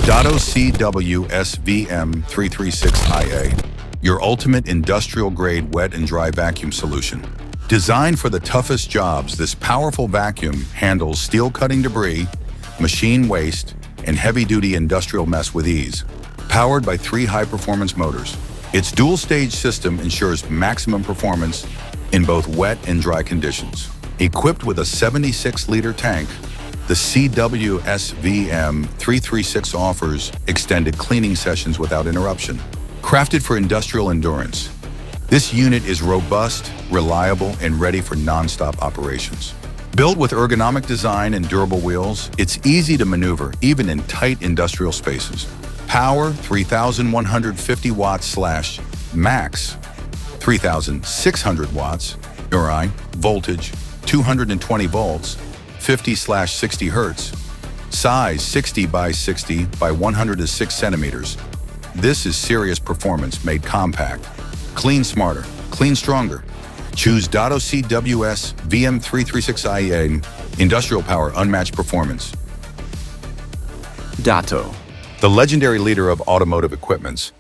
DaTo CWSVM 336IA, your ultimate industrial-grade wet and dry vacuum solution. Designed for the toughest jobs, this powerful vacuum handles steel-cutting debris, machine waste, and heavy-duty industrial mess with ease. Powered by 3 high-performance motors, its dual-stage system ensures maximum performance in both wet and dry conditions. Equipped with a 76-liter tank, the CWSVM 336 offers extended cleaning sessions without interruption. Crafted for industrial endurance, this unit is robust, reliable, and ready for non-stop operations. Built with ergonomic design and durable wheels, it's easy to maneuver even in tight industrial spaces. Power 3,150 watts / max 3,600 watts. Voltage 220 volts. 50/60 hertz. Size 60 by 60 by 106 centimeters. This is serious performance made compact. Clean smarter, clean stronger. Choose DaTo CWSVM 336IA. Industrial power, unmatched performance. DaTo, The legendary leader of automotive equipments,